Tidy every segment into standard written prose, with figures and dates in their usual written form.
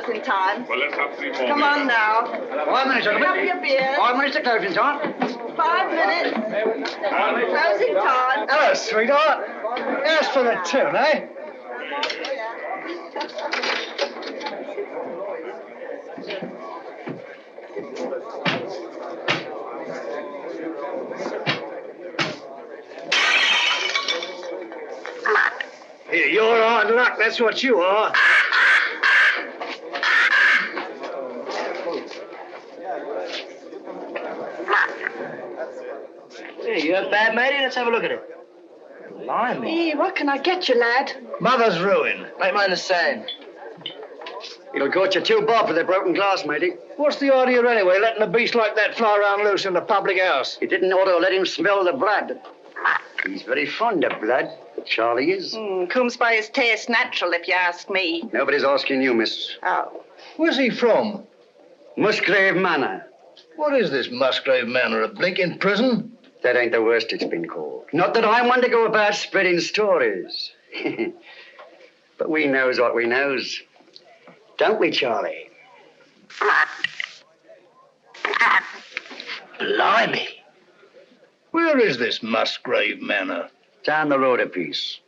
closing time. Well, let's have 3 more. Come on now. 5 minutes, Pick up your beer. 5 minutes to closing time. 5 minutes. Closing time. Hello, sweetheart. Here's for the tune, eh? Here, you're hard luck, that's what you are. Hey, you a bad matey? Let's have a look at it. Blimey. Hey, what can I get you, lad? Mother's ruin. Make mine the same. It'll cost you 2 bob for the broken glass, matey. What's the idea anyway, letting a beast like that fly around loose in the public house? You didn't ought to let him smell the blood. He's very fond of blood, Charlie is. Comes by his taste natural, if you ask me. Nobody's asking you, miss. Oh. Where's he from? Musgrave Manor. What is this Musgrave Manor, a blinking prison? That ain't the worst it's been called. Not that I want to go about spreading stories. But we knows what we knows. Don't we, Charlie? Blimey. Where is this Musgrave Manor? Down the road a piece.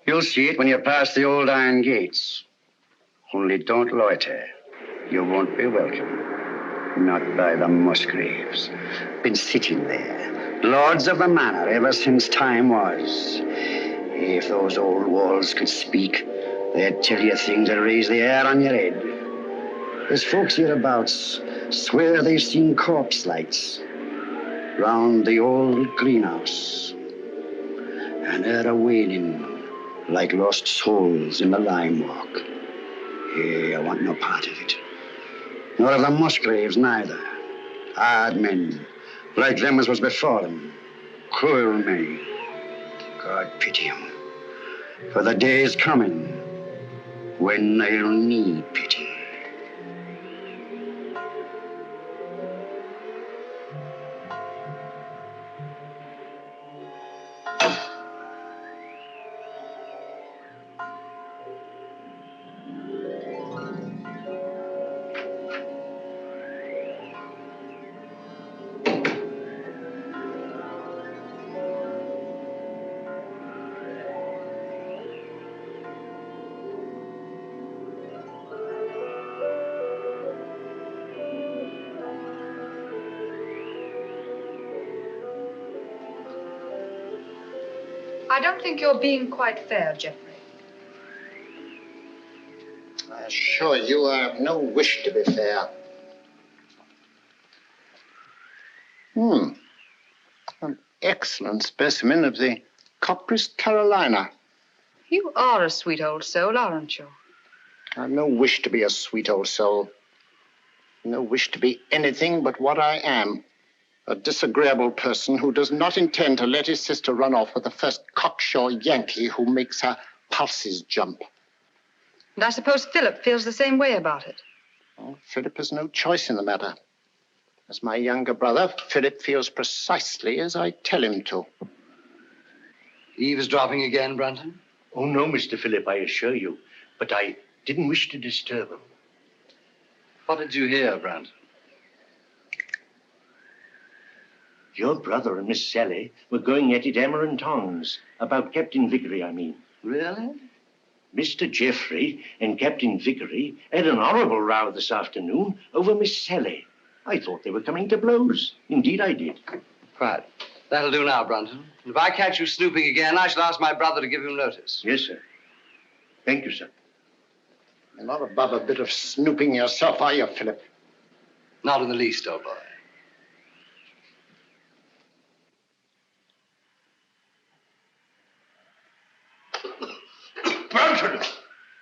You'll see it when you pass the old iron gates. Only don't loiter. You won't be welcome. Not by the Musgraves. Been sitting there, lords of the manor ever since time was. If those old walls could speak, they'd tell you things that raise the hair on your head. There's folks hereabouts swear they've seen corpse lights round the old greenhouse, and heard a wailing like lost souls in the lime walk. Hey, I want no part of it. Nor of the Musgraves neither. Hard men, like them as was before them. Cruel men. God pity 'em. For the day is coming when they'll need pity. I don't think you're being quite fair, Geoffrey. I assure you I have no wish to be fair. An excellent specimen of the Copris Carolina. You are a sweet old soul, aren't you? I have no wish to be a sweet old soul. No wish to be anything but what I am. A disagreeable person who does not intend to let his sister run off with the first cocksure Yankee who makes her pulses jump. And I suppose Philip feels the same way about it. Well, Philip has no choice in the matter. As my younger brother, Philip feels precisely as I tell him to. Eavesdropping again, Brunton? Oh, no, Mr. Philip, I assure you. But I didn't wish to disturb him. What did you hear, Brunton? Your brother and Miss Sally were going at it hammer and tongs. About Captain Vickery, I mean. Really? Mr. Geoffrey and Captain Vickery had an horrible row this afternoon over Miss Sally. I thought they were coming to blows. Indeed, I did. Right. That'll do now, Brunton. If I catch you snooping again, I shall ask my brother to give you notice. Yes, sir. Thank you, sir. You're not above a bit of snooping yourself, are you, Philip? Not in the least, old boy. Brunton!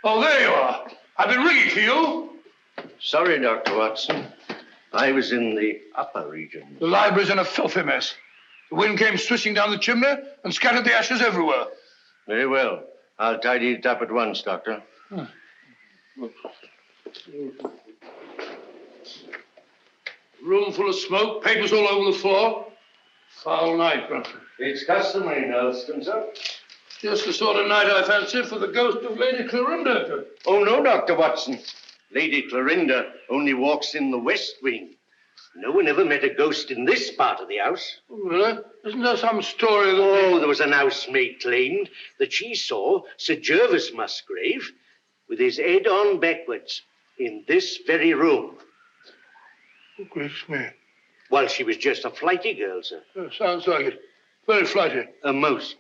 Oh, there you are. I've been ringing for you. Sorry, Dr. Watson. I was in the upper region. The library's in a filthy mess. The wind came swishing down the chimney and scattered the ashes everywhere. Very well. I'll tidy it up at once, Doctor. Room full of smoke, papers all over the floor. Foul night, Brunton. It's customary in Elston, sir. Just the sort of night I fancy for the ghost of Lady Clorinda. Oh, no, Dr. Watson. Lady Clorinda only walks in the west wing. No one ever met a ghost in this part of the house. Really? Isn't there some story that... Oh, there was an housemaid claimed that she saw Sir Geoffrey Musgrave with his head on backwards in this very room. Oh, gracious me. While she was just a flighty girl, sir. Yeah, sounds like it. Very flighty. A most.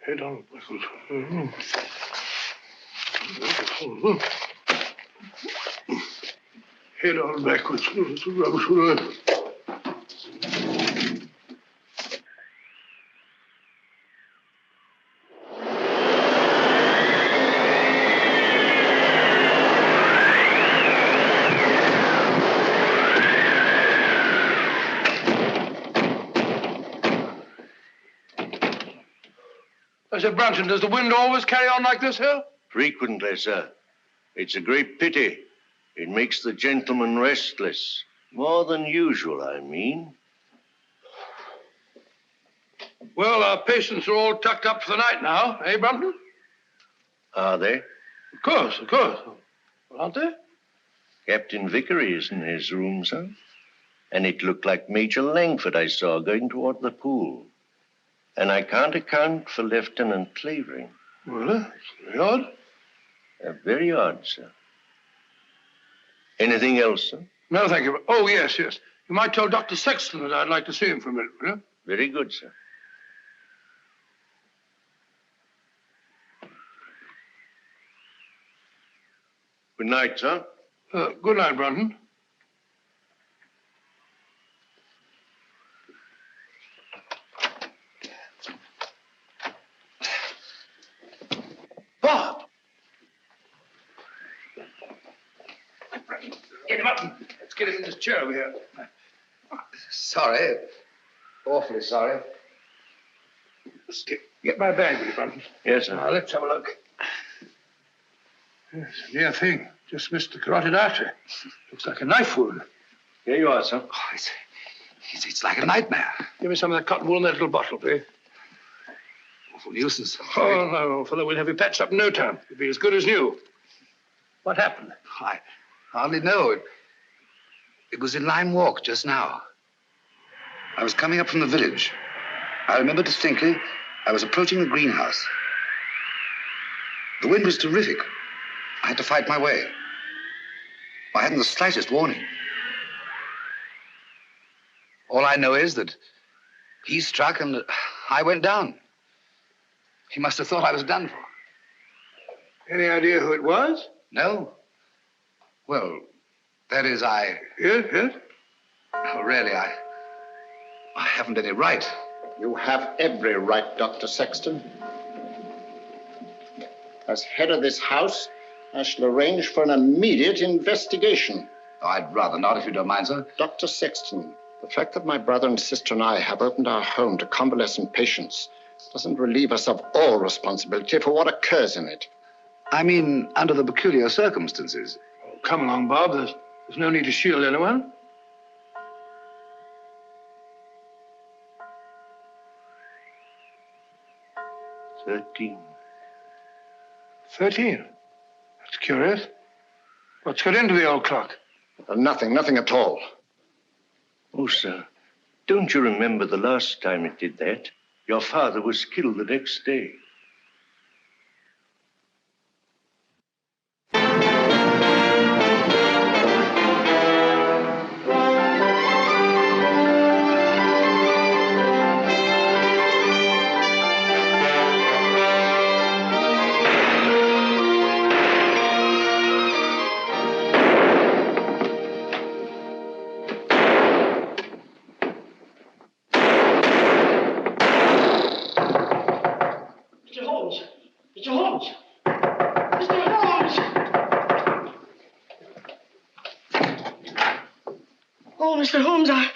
Head on backwards. Head on backwards. It's a rubbish word. I said, Brunton, does the wind always carry on like this here? Frequently, sir. It's a great pity. It makes the gentleman restless. More than usual, I mean. Well, our patients are all tucked up for the night now, eh, Brunton? Are they? Of course, of course. Well, aren't they? Captain Vickery is in his room, sir. And it looked like Major Langford I saw going toward the pool. And I can't account for Lieutenant Clavering. Well, that's very odd. Very odd, sir. Anything else, sir? No, thank you. Oh, yes, yes. You might tell Dr. Sexton that I'd like to see him for a minute, will you? Very good, sir. Good night, sir. Good night, Brunton. Bob! Get him up. Let's get him in this chair over here. Sorry. Awfully sorry. Get my bag with you, Brunton. Yes, sir. Now, let's have a look. Yes, a near thing. Just missed the carotid artery. Looks like a knife wound. Here you are, sir. Oh, it's like a nightmare. Give me some of that cotton wool in that little bottle, please. Awful nuisance. Oh, no, fellow, we'll have you patched up in no time. You'll be as good as new. What happened? I hardly know. It was in Lime Walk just now. I was coming up from the village. I remember distinctly I was approaching the greenhouse. The wind was terrific. I had to fight my way. I hadn't the slightest warning. All I know is that he struck and I went down. He must have thought I was done for. Any idea who it was? No. Well, that is, Yes, yes. Oh, really, I haven't any right. You have every right, Dr. Sexton. As head of this house, I shall arrange for an immediate investigation. Oh, I'd rather not, if you don't mind, sir. Dr. Sexton, the fact that my brother and sister and I have opened our home to convalescent patients doesn't relieve us of all responsibility for what occurs in it. I mean, under the peculiar circumstances. Oh, come along, Bob. There's no need to shield anyone. $13. 13. That's curious. What's got into the old clock? Nothing at all. Oh, sir, don't you remember the last time it did that? Your father was killed the next day. Mr. Holmes, A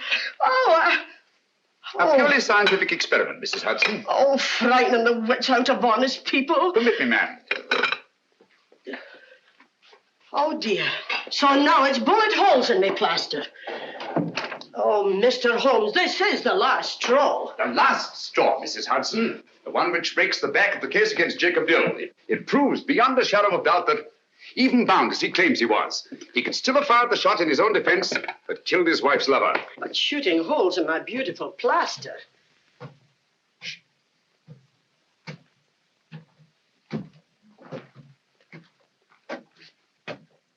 purely scientific experiment, Mrs. Hudson. Oh, frightening the wits out of honest people. Permit me, ma'am. Oh, dear. So now it's bullet holes in me plaster. Oh, Mr. Holmes, this is the last straw. The last straw, Mrs. Hudson. The one which breaks the back of the case against Jacob Dill. It proves beyond a shadow of doubt that, even bound as he claims he was, he could still have fired the shot in his own defense that killed his wife's lover. But shooting holes in my beautiful plaster.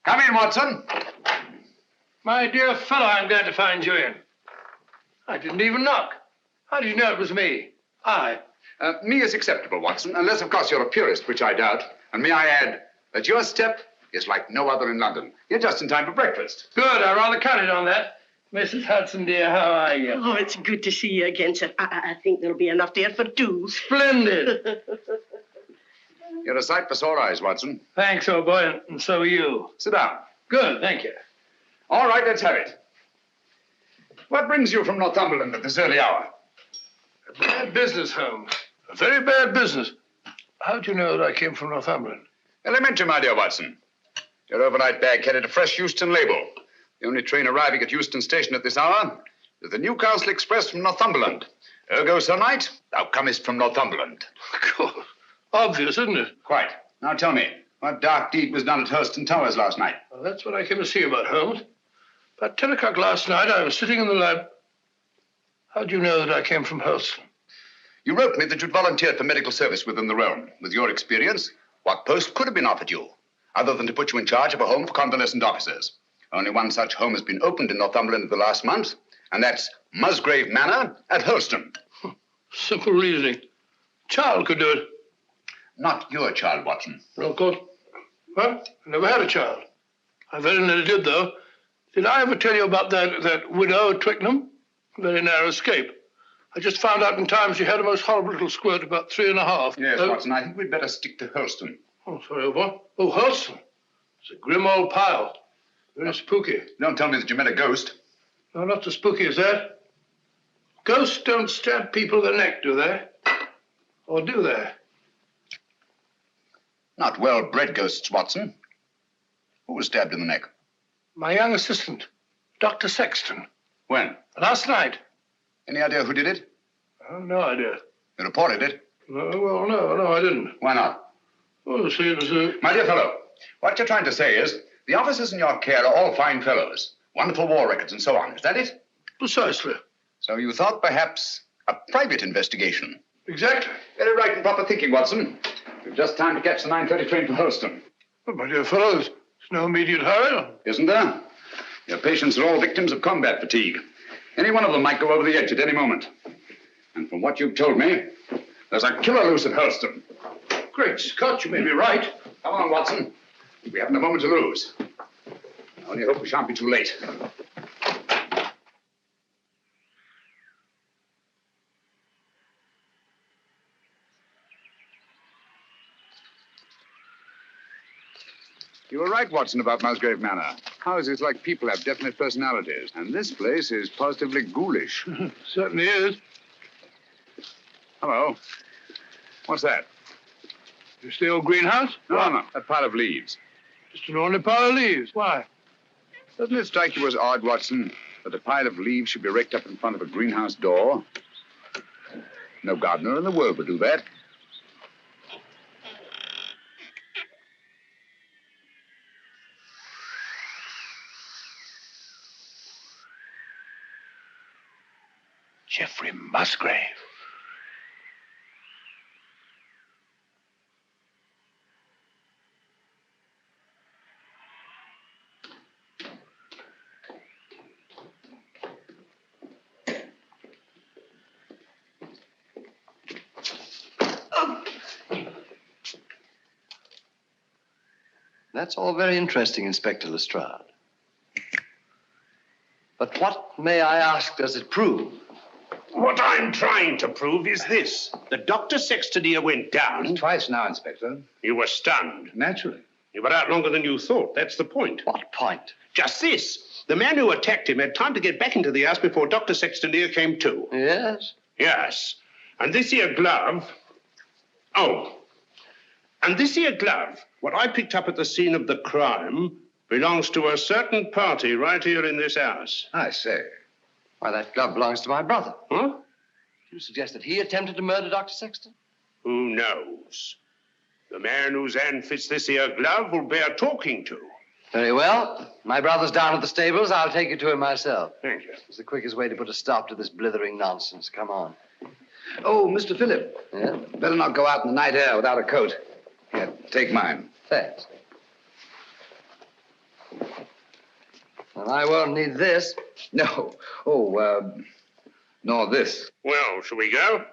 Come in, Watson. My dear fellow, I'm glad to find you in. I didn't even knock. How did you know it was me? Me is acceptable, Watson, unless, of course, you're a purist, which I doubt. And may I add that your step is like no other in London. You're just in time for breakfast. Good, I rather counted on that. Mrs. Hudson, dear, how are you? Oh, it's good to see you again, sir. I think there'll be enough there for two. Splendid. You're a sight for sore eyes, Watson. Thanks, old boy, and so are you. Sit down. Good, thank you. All right, let's have it. What brings you from Northumberland at this early hour? A bad business, Holmes. A very bad business. How do you know that I came from Northumberland? Elementary, my dear Watson. Your overnight bag carried a fresh Euston label. The only train arriving at Euston Station at this hour is the Newcastle Express from Northumberland. Ergo, Sir Knight, thou comest from Northumberland. Of course. Obvious, isn't it? Quite. Now tell me, what dark deed was done at Hurlstone Towers last night? Well, that's what I came to see you about, Holmes. About 10 o'clock last night, I was sitting in the lab. How do you know that I came from Hurlstone? You wrote me that you'd volunteered for medical service within the realm. With your experience, what post could have been offered you, other than to put you in charge of a home for convalescent officers? Only one such home has been opened in Northumberland in the last month, and that's Musgrave Manor at Hurlstone. Simple reasoning. Child could do it. Not your child, Watson. No, of course. Well, I never had a child. I very nearly did, though. Did I ever tell you about that widow at Twickenham? Very narrow escape. I just found out in time she had a most horrible little squirt, about 3.5. Yes, Watson, I think we'd better stick to Hurlstone. Oh, sorry, what? Oh, Hurlstone. It's a grim old pile. Very spooky. Don't tell me that you met a ghost. No, not so spooky as that. Ghosts don't stab people in the neck, do they? Or do they? Not well-bred ghosts, Watson. Who was stabbed in the neck? My young assistant, Dr. Sexton. When? Last night. Any idea who did it? Oh, no idea. You reported it? No, I didn't. Why not? Oh, see, it was My dear fellow, what you're trying to say is the officers in your care are all fine fellows, wonderful war records and so on. Is that it? Precisely. So you thought perhaps a private investigation? Exactly. Very right and proper thinking, Watson. We've just time to catch the 9:30 train for Hurlstone. Oh, my dear fellows, there's no immediate hurry. Isn't there? Your patients are all victims of combat fatigue. Any one of them might go over the edge at any moment. And from what you've told me, there's a killer loose at Hurlstone. Great Scott, you may be right. Come on, Watson. We haven't a moment to lose. I only hope we shan't be too late. You were right, Watson, about Musgrave Manor. Houses like people have definite personalities, and this place is positively ghoulish. Certainly is. Hello. What's that? It's the old greenhouse? No, a pile of leaves. Just an ordinary pile of leaves. Why? Doesn't it strike you as odd, Watson, that a pile of leaves should be raked up in front of a greenhouse door? No gardener in the world would do that. Geoffrey Musgrave. That's all very interesting, Inspector Lestrade. But what, may I ask, does it prove? What I'm trying to prove is this. That Dr. Sexton here went down. Twice now, Inspector. You were stunned. Naturally. You were out longer than you thought. That's the point. What point? Just this. The man who attacked him had time to get back into the house before Dr. Sexton here came to. Yes? Yes. And this here glove... Oh. And this here glove, what I picked up at the scene of the crime, belongs to a certain party right here in this house. I say. Why, that glove belongs to my brother. Huh? You suggest that he attempted to murder Dr. Sexton? Who knows? The man whose hand fits this here glove will bear talking to. Very well. My brother's down at the stables. I'll take you to him myself. Thank you. It's the quickest way to put a stop to this blithering nonsense. Come on. Oh, Mr. Phillip. Yeah? Better not go out in the night air without a coat. Here, take mine. Thanks. Well, I won't need this. No. Oh, nor this. Well, shall we go?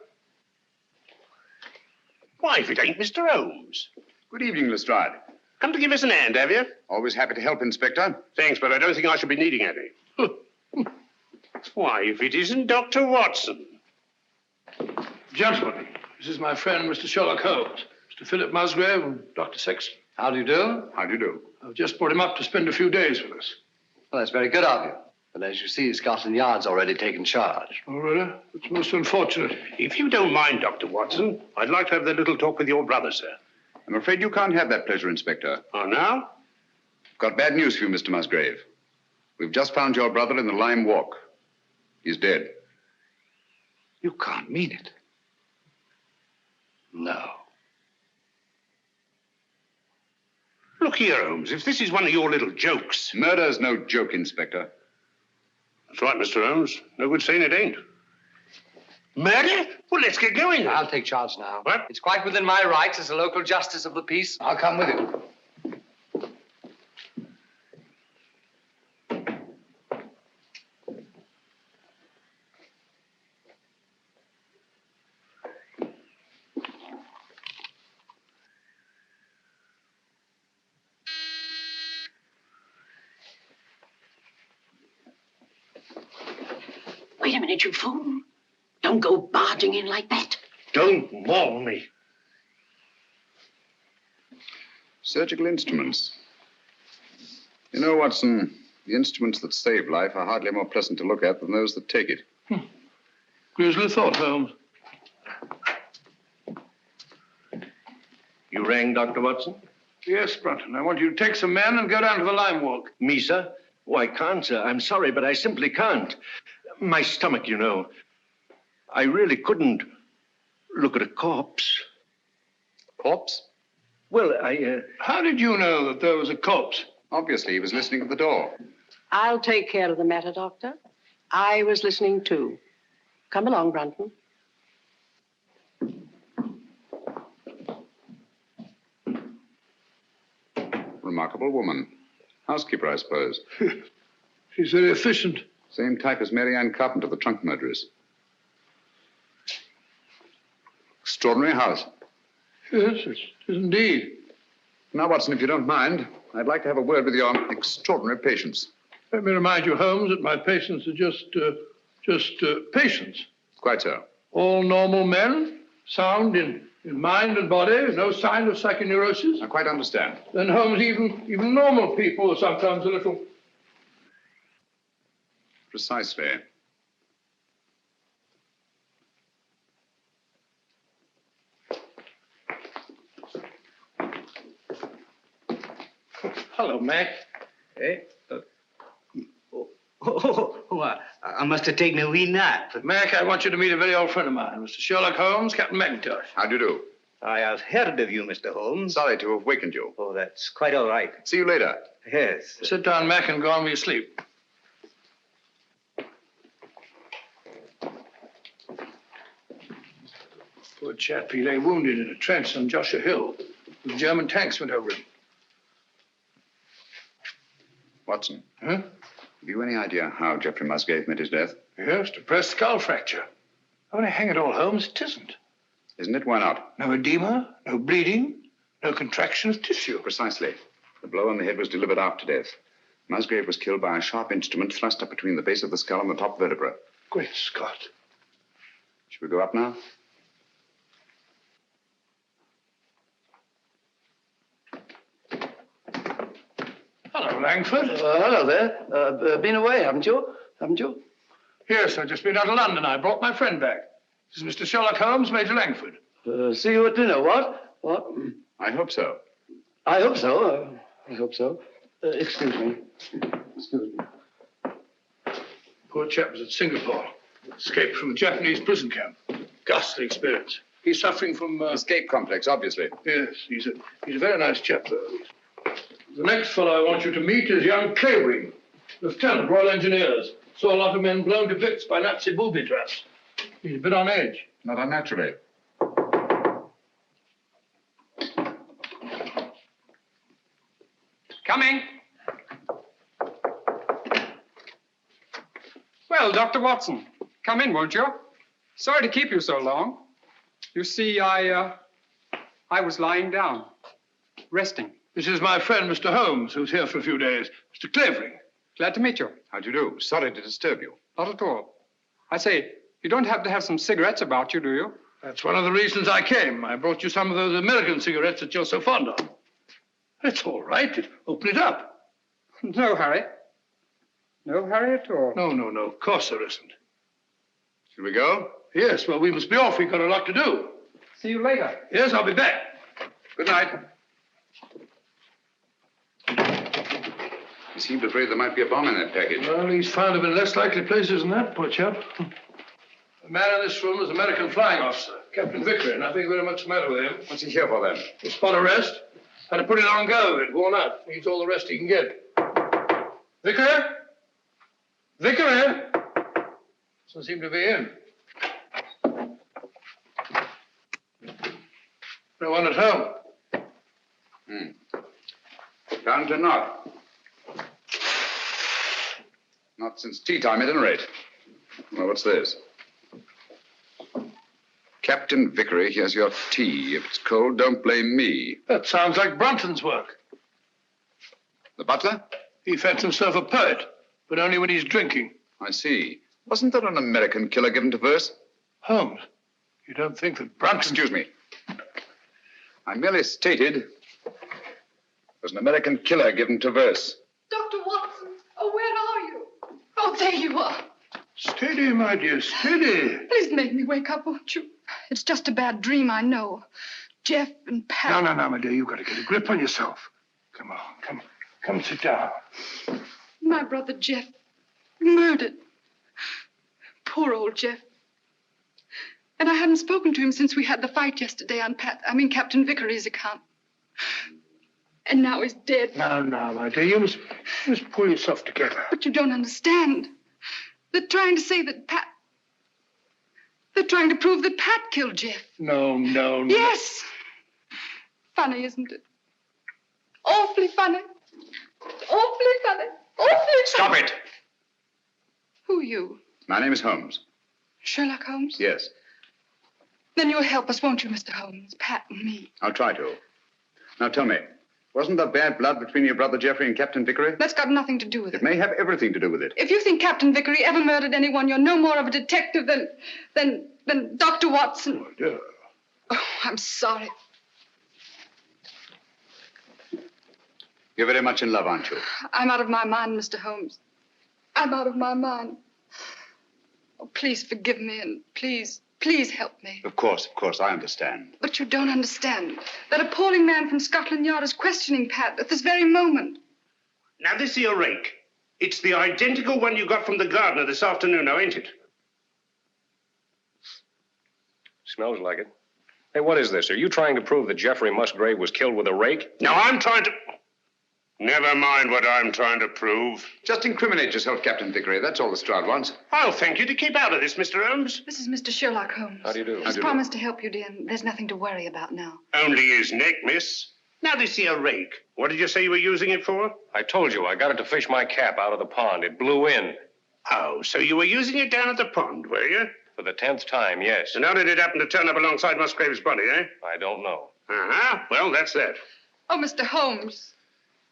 Why, if it ain't Mr. Holmes. Good evening, Lestrade. Come to give us an hand, have you? Always happy to help, Inspector. Thanks, but I don't think I shall be needing any. Why, if it isn't Dr. Watson. Gentlemen, this is my friend, Mr. Sherlock Holmes, Mr. Philip Musgrave, and Dr. Sexton. How do you do? How do you do? I've just brought him up to spend a few days with us. Well, that's very good of you. But as you see, Scotland Yard's already taken charge. Oh, really? It's most unfortunate. If you don't mind, Dr. Watson, I'd like to have that little talk with your brother, sir. I'm afraid you can't have that pleasure, Inspector. Oh, now? Got bad news for you, Mr. Musgrave. We've just found your brother in the Lime Walk. He's dead. You can't mean it. No. Look here, Holmes, if this is one of your little jokes. Murder's no joke, Inspector. That's right, Mr. Holmes. No good saying it ain't. Murder? Well, let's get going. I'll take charge now. What? It's quite within my rights as a local justice of the peace. I'll come with you. Wait a minute, you fool. Don't go barging in like that. Don't maul me. Surgical instruments. You know, Watson, the instruments that save life are hardly more pleasant to look at than those that take it. Grisly thought, Holmes. You rang, Dr. Watson? Yes, Brunton. I want you to take some men and go down to the Lime Walk. Me, sir? Oh, I can't, sir. I'm sorry, but I simply can't. My stomach, you know. I really couldn't look at a corpse. Corpse? Well, How did you know that there was a corpse? Obviously, he was listening at the door. I'll take care of the matter, Doctor. I was listening too. Come along, Brunton. Remarkable woman. Housekeeper, I suppose. She's very efficient. Same type as Mary Ann Carpenter, the trunk murderess. Extraordinary house. Yes, it is indeed. Now, Watson, if you don't mind, I'd like to have a word with your extraordinary patients. Let me remind you, Holmes, that my patients are just patients. Quite so. All normal men, sound in mind and body, no sign of psychoneurosis. I quite understand. Then, Holmes, even normal people are sometimes a little... Precisely. Hello, Mac. Hey? I must have taken a wee nap. Mac, I want you to meet a very old friend of mine, Mr. Sherlock Holmes, Captain McIntosh. How do you do? I have heard of you, Mr. Holmes. Sorry to have wakened you. Oh, that's quite all right. See you later. Yes. Sit down, Mac, and go on with your sleep. Poor chap, he lay wounded in a trench on Joshua Hill. The German tanks went over him. Watson. Huh? Have you any idea how Geoffrey Musgrave met his death? Yes, depressed skull fracture. Only hang it all, Holmes, it isn't. Isn't it? Why not? No edema, no bleeding, no contraction of tissue. Precisely. The blow on the head was delivered after death. Musgrave was killed by a sharp instrument thrust up between the base of the skull and the top vertebra. Great Scott. Should we go up now? Hello, Langford. Hello there. Been away, haven't you? Haven't you? Yes, I've just been out of London. I brought my friend back. This is Mr. Sherlock Holmes, Major Langford. See you at dinner, what? What? I hope so. I hope so. I hope so. Excuse me. Excuse me. Poor chap was at Singapore. Escaped from a Japanese prison camp. Ghastly experience. He's suffering from... Escape complex, obviously. Yes, he's a very nice chap, though. The next fellow I want you to meet is young Clavering, Lieutenant, Royal Engineers. Saw a lot of men blown to bits by Nazi booby traps. He's a bit on edge. Not unnaturally. Coming. Well, Dr. Watson, come in, won't you? Sorry to keep you so long. You see, I was lying down, resting. This is my friend, Mr. Holmes, who's here for a few days. Mr. Clavering. Glad to meet you. How do you do? Sorry to disturb you. Not at all. I say, you don't happen to have some cigarettes about you, do you? That's one of the reasons I came. I brought you some of those American cigarettes that you're so fond of. It's all right. Open it up. No hurry. No hurry at all. No. Of course there isn't. Should we go? Yes, well, we must be off. We've got a lot to do. See you later. Yes, I'll be back. Good night. He seemed afraid there might be a bomb in that package. Well, he's found them in less likely places than that, poor chap. The man in this room is an American flying officer, Captain Vickery. Nothing very much the matter with him. What's he here for, then? A spot arrest. Had a pretty long go of it, worn out. Needs all the rest he can get. Vickery? Vickery? Doesn't seem to be in. No one at home. Found to not. Not since tea time, at any rate. Well, what's this? Captain Vickery, here's your tea. If it's cold, don't blame me. That sounds like Brunton's work. The butler? He fancies himself a poet, but only when he's drinking. I see. Wasn't there an American killer given to verse? Holmes, you don't think that Brunton... Excuse me. I merely stated there's an American killer given to verse. Dr. Watson, oh, where are you? Oh, there you are. Steady, my dear, steady. Please make me wake up, won't you? It's just a bad dream, I know. Jeff and Pat... No, my dear, you've got to get a grip on yourself. Come on, come sit down. My brother Jeff, murdered. Poor old Jeff. And I hadn't spoken to him since we had the fight yesterday on Captain Vickery's account. And now he's dead. No, my dear, you must pull yourself together. But you don't understand. They're trying to say that Pat... They're trying to prove that Pat killed Jeff. No. Yes. Funny, isn't it? Awfully funny. Awfully funny. Awfully funny. Stop it! Who are you? My name is Holmes. Sherlock Holmes? Yes. Then you'll help us, won't you, Mr. Holmes? Pat and me. I'll try to. Now tell me, wasn't there bad blood between your brother Geoffrey and Captain Vickery? That's got nothing to do with it. It may have everything to do with it. If you think Captain Vickery ever murdered anyone, you're no more of a detective than Dr. Watson. Oh, dear. Oh, I'm sorry. You're very much in love, aren't you? I'm out of my mind, Mr. Holmes. I'm out of my mind. Oh, please forgive me and please help me. Of course, I understand. But you don't understand. That appalling man from Scotland Yard is questioning Pat at this very moment. Now, this here rake. It's the identical one you got from the gardener this afternoon, now, ain't it? Smells like it. Hey, what is this? Are you trying to prove that Geoffrey Musgrave was killed with a rake? No, I'm trying to... Never mind what I'm trying to prove. Just incriminate yourself, Captain Vickery. That's all the Stroud wants. I'll thank you to keep out of this, Mr. Holmes. This is Mr. Sherlock Holmes. How do you do? He's promised to help you, dear, and there's nothing to worry about now. Only his neck, miss. Now, this here rake. What did you say you were using it for? I told you, I got it to fish my cap out of the pond. It blew in. Oh, so you were using it down at the pond, were you? For the 10th time, yes. And how did it happen to turn up alongside Musgrave's body, eh? I don't know. Uh-huh. Well, that's that. Oh, Mr. Holmes.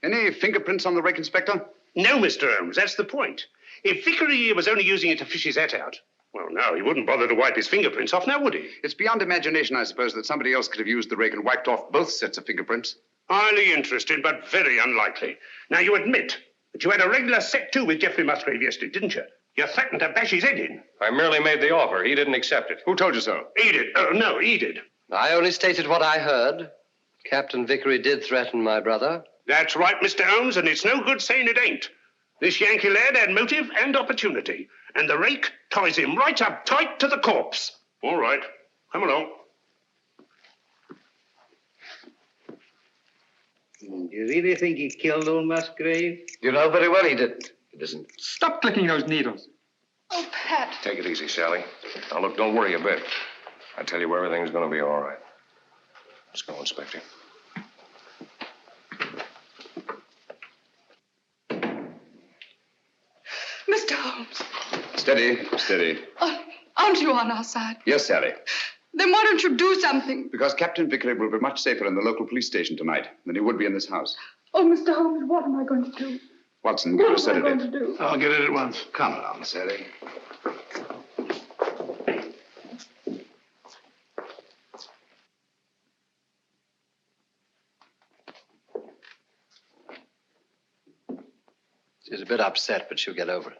Any fingerprints on the rake, Inspector? No, Mr. Holmes, that's the point. If Vickery was only using it to fish his hat out, well, no, he wouldn't bother to wipe his fingerprints off, now would he? It's beyond imagination, I suppose, that somebody else could have used the rake and wiped off both sets of fingerprints. Highly interested, but very unlikely. Now, you admit that you had a regular set to with Geoffrey Musgrave yesterday, didn't you? You threatened to bash his head in. I merely made the offer. He didn't accept it. Who told you so? He did. No, he did. I only stated what I heard. Captain Vickery did threaten my brother. That's right, Mr. Holmes, and it's no good saying it ain't. This Yankee lad had motive and opportunity, and the rake ties him right up tight to the corpse. All right, come along. Do you really think he killed old Musgrave? You know very well he didn't. It isn't. Stop clicking those needles. Oh, Pat. Take it easy, Sally. Now, look, don't worry a bit. I tell you, everything's going to be all right. Let's go, Inspector. Mr. Holmes. Steady, steady. Aren't you on our side? Yes, Sally. Then why don't you do something? Because Captain Vickery will be much safer in the local police station tonight than he would be in this house. Oh, Mr. Holmes, what am I going to do? Watson, give her a What am I going to sedative. do? I'll get it at once. Come along, Sally. She's a bit upset, but she'll get over it.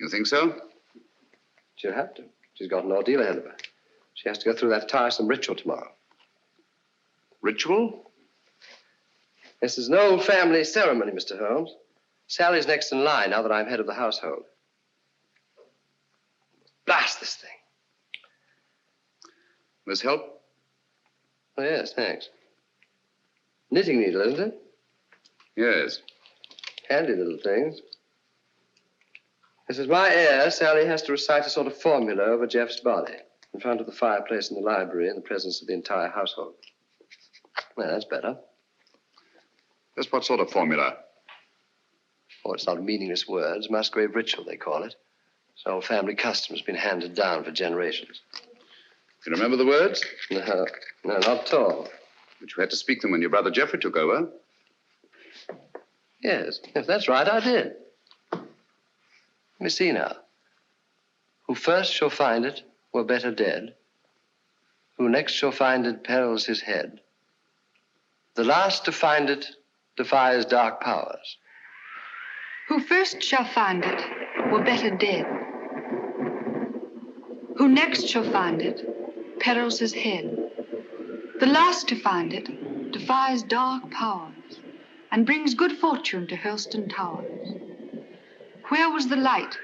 You think so? She'll have to. She's got an ordeal ahead of her. She has to go through that tiresome ritual tomorrow. Ritual? This is an old family ceremony, Mr. Holmes. Sally's next in line now that I'm head of the household. Blast this thing. This help? Oh, yes, thanks. Knitting needle, isn't it? Yes. Handy little things. This is my heir. Sally has to recite a sort of formula over Jeff's body in front of the fireplace in the library in the presence of the entire household. Well, that's better. That's what sort of formula? Oh, it's not meaningless words. Musgrave ritual, they call it. It's an old family custom. It's been handed down for generations. You remember the words? No, not at all. But you had to speak them when your brother Geoffrey took over. Yes, that's right, I did. Let me see now. Who first shall find it were better dead. Who next shall find it perils his head. The last to find it defies dark powers. Who first shall find it were better dead. Who next shall find it perils his head. The last to find it defies dark powers and brings good fortune to Hurlstone Towers. Where was the light?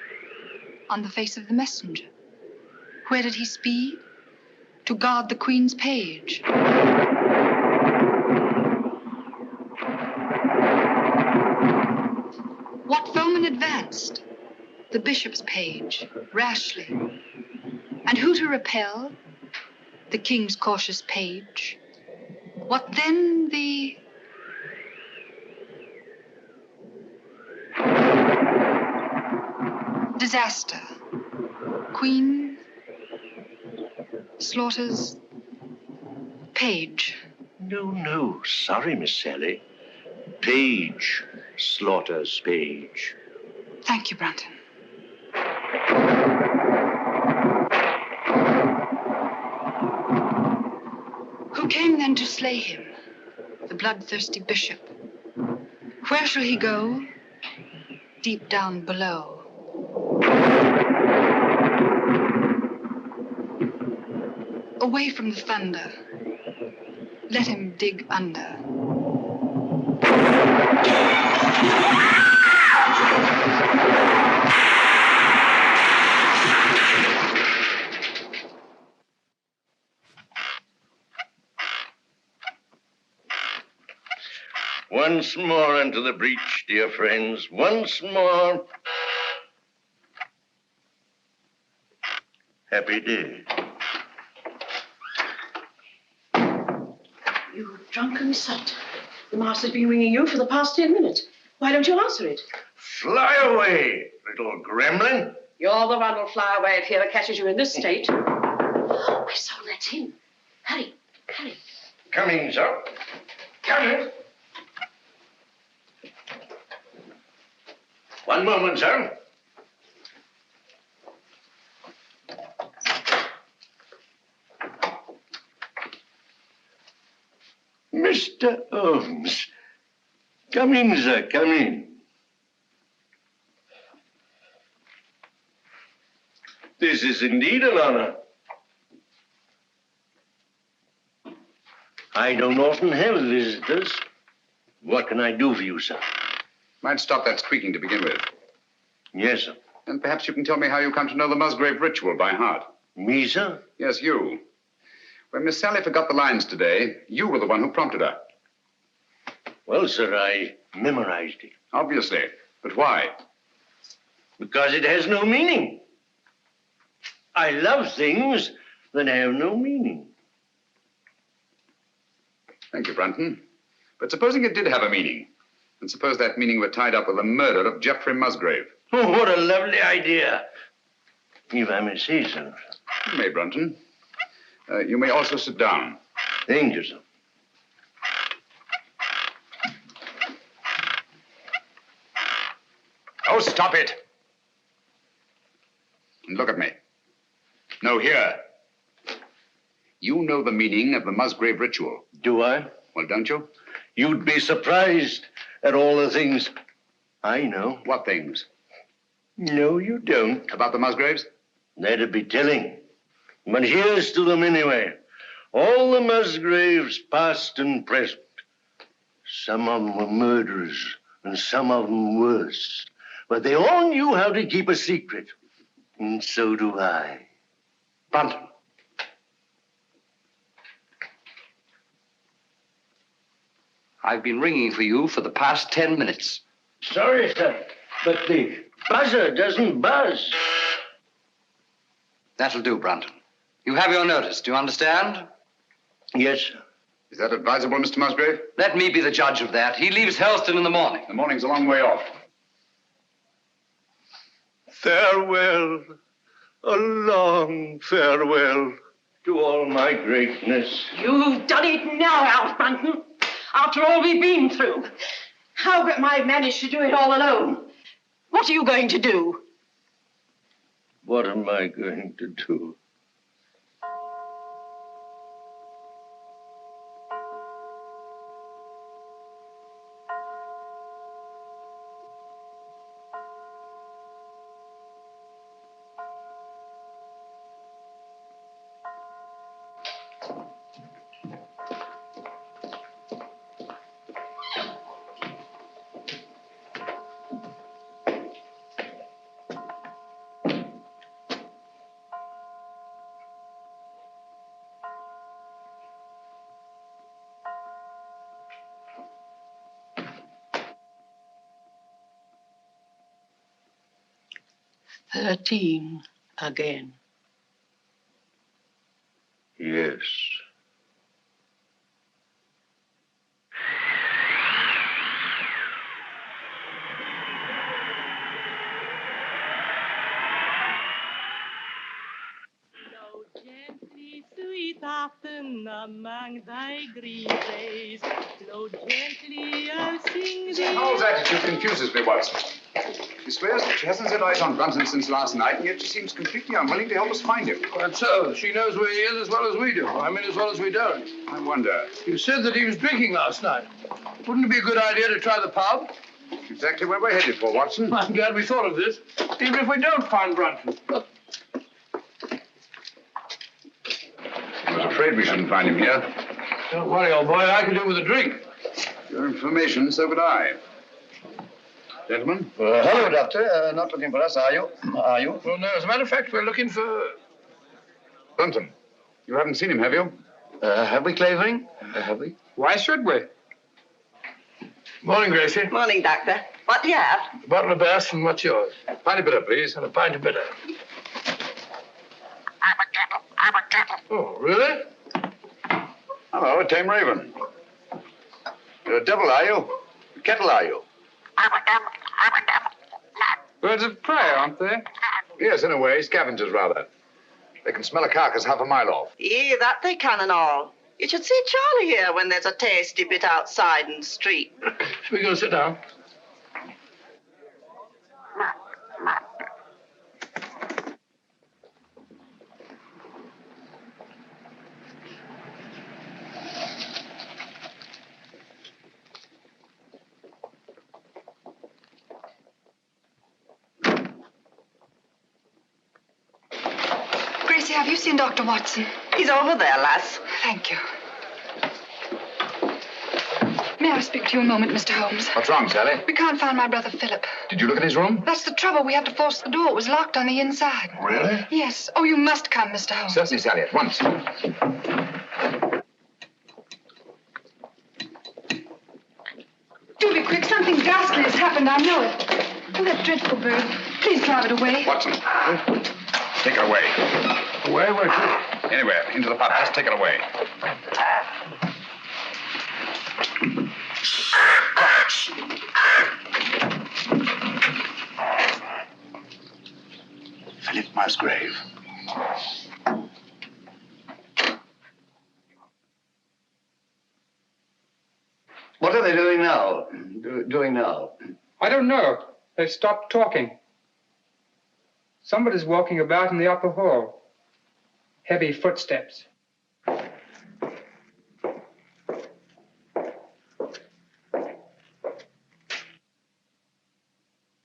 On the face of the messenger. Where did he speed? To guard the Queen's page. What foeman advanced? The bishop's page, rashly. And who to repel? The king's cautious page. What then the... disaster. Queen slaughters page. No. Sorry, Miss Sally. Page slaughters page. Thank you, Brunton. Who came then to slay him? The bloodthirsty bishop. Where shall he go? Deep down below. Away from the thunder. Let him dig under. Once more into the breach, dear friends. Once more. Happy day. You drunken sot. The master's been ringing you for the past 10 minutes. Why don't you answer it? Fly away, little gremlin. You're the one who'll fly away if he ever catches you in this state. Oh, my soul, that's him. Hurry. Coming, sir. Coming. One moment, sir. Mr. Holmes. Come in, sir, come in. This is indeed an honor. I don't often have visitors. What can I do for you, sir? Might stop that squeaking to begin with. Yes, sir. And perhaps you can tell me how you come to know the Musgrave ritual by heart. Me, sir? Yes, you. When Miss Sally forgot the lines today, you were the one who prompted her. Well, sir, I memorized it. Obviously. But why? Because it has no meaning. I love things that have no meaning. Thank you, Brunton. But supposing it did have a meaning, and suppose that meaning were tied up with the murder of Geoffrey Musgrave. Oh, what a lovely idea. If I may say so. You may, Brunton. You may also sit down. Thank you, sir. Oh, stop it. And look at me. No, here. You know the meaning of the Musgrave ritual. Do I? Well, don't you? You'd be surprised at all the things I know. What things? No, you don't. About the Musgraves? That'd be telling. But here's to them anyway. All the Musgraves, past and present. Some of them were murderers, and some of them worse. But they all knew how to keep a secret. And so do I. Brunton. I've been ringing for you for the past 10 minutes. Sorry, sir, but the buzzer doesn't buzz. That'll do, Brunton. You have your notice, do you understand? Yes, sir. Is that advisable, Mr. Musgrave? Let me be the judge of that. He leaves Helston in the morning. The morning's a long way off. Farewell, a long farewell to all my greatness. You've done it now, Alf Brunton. After all we've been through. How am I managed to do it all alone? What are you going to do? What am I going to do? "13 again. Yes. Sweet afton among thy green trees, blow gently, I'll sing Miss thee. Howell's attitude confuses me, Watson. She swears that she hasn't set eyes on Brunton since last night, and yet she seems completely unwilling to help us find him. Quite so. She knows where he is as well as we do. I mean, as well as we don't. I wonder. You said that he was drinking last night. Wouldn't it be a good idea to try the pub? Exactly where we're headed for, Watson. I'm glad we thought of this. Even if we don't find Brunton. Look. I was afraid we shouldn't find him here. Don't worry, old boy. I could do with a drink. Your information, so could I. Gentlemen? Hello, Doctor. Not looking for us, are you? Are you? Well, no. As a matter of fact, we're looking for... Brunton. You haven't seen him, have you? Have we, Clavering? Have we? Why should we? Morning, Gracie. Morning, Doctor. What do you have? A bottle of Bass, and what's yours? Pint of bitter, please. And a pint of bitter. Oh, really? Hello, a tame raven. You're a devil, are you? A kettle, are you? Birds of prey, aren't they? Yes, in a way. Scavengers, rather. They can smell a carcass half a mile off. Yeah, that they can and all. You should see Charlie here when there's a tasty bit outside in the street. Shall we go sit down? Gracie, have you seen Dr. Watson? He's over there, lass. Thank you. May I speak to you a moment, Mr. Holmes? What's wrong, Sally? We can't find my brother Philip. Did you look in his room? That's the trouble. We had to force the door. It was locked on the inside. Really? Yes. Oh, you must come, Mr. Holmes. Certainly, Sally, at once. Do be quick. Something ghastly has happened. I know it. Oh, that dreadful bird. Please drive it away. Watson, take it away. Away? Where to? Anywhere, into the pot. Just take it away. Philip Musgrave. What are they doing now? Doing now? I don't know. They stopped talking. Somebody's walking about in the upper hall. Heavy footsteps.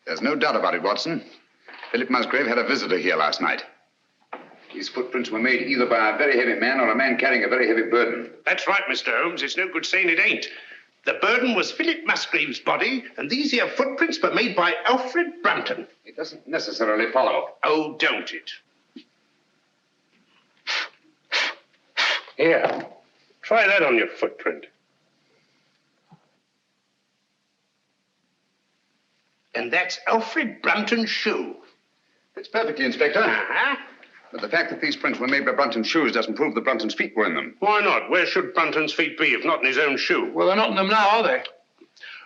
There's no doubt about it, Watson. Philip Musgrave had a visitor here last night. These footprints were made either by a very heavy man or a man carrying a very heavy burden. That's right, Mr. Holmes. It's no good saying it ain't. The burden was Philip Musgrave's body, and these here footprints were made by Alfred Brunton. It doesn't necessarily follow. Oh, don't it? Here. Try that on your footprint. And that's Alfred Brunton's shoe. It's perfectly, Inspector. Uh-huh. But the fact that these prints were made by Brunton's shoes doesn't prove that Brunton's feet were in them. Why not? Where should Brunton's feet be if not in his own shoe? Well, they're not in them now, are they?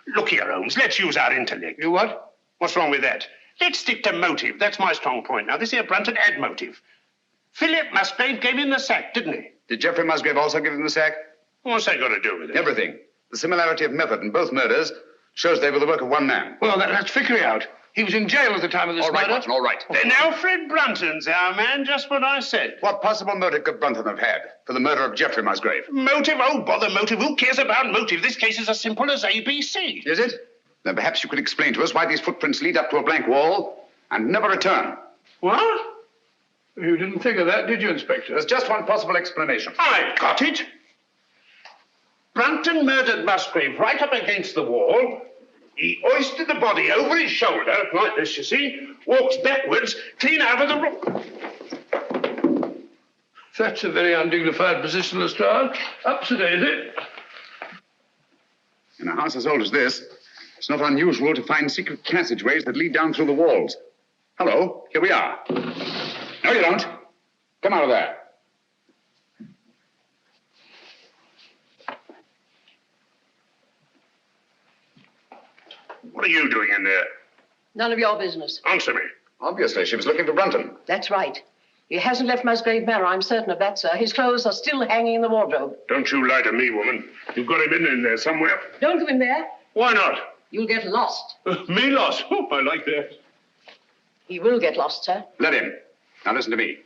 Look here, Holmes. Let's use our intellect. You what? What's wrong with that? Let's stick to motive. That's my strong point. Now, this here Brunton had motive. Philip Musgrave gave him the sack, didn't he? Did Geoffrey Musgrave also give him the sack? What's that got to do with it? Everything. The similarity of method in both murders shows they were the work of one man. Well, that's Vickery out. He was in jail at the time of this All right, murder. Watson, all right. Then Alfred Brunton's our man, just what I said. What possible motive could Brunton have had for the murder of Geoffrey Musgrave? Motive? Oh, bother motive. Who cares about motive? This case is as simple as ABC. Is it? Then perhaps you could explain to us why these footprints lead up to a blank wall and never return. What? You didn't think of that, did you, Inspector? There's just one possible explanation. I've got it. Brunton murdered Musgrave right up against the wall. He hoisted the body over his shoulder, like this, you see, walks backwards, clean out of the room. That's a very undignified position, Lestrade. Up to date, is it? In a house as old as this, it's not unusual to find secret passageways that lead down through the walls. Hello, here we are. No, you don't. Come out of there. What are you doing in there? None of your business. Answer me. Obviously, she was looking for Brunton. That's right. He hasn't left Musgrave Manor, I'm certain of that, sir. His clothes are still hanging in the wardrobe. Don't you lie to me, woman. You've got him in there somewhere. Don't go in there. Why not? You'll get lost. Me lost? Oh, I like that. He will get lost, sir. Let him. Now listen to me.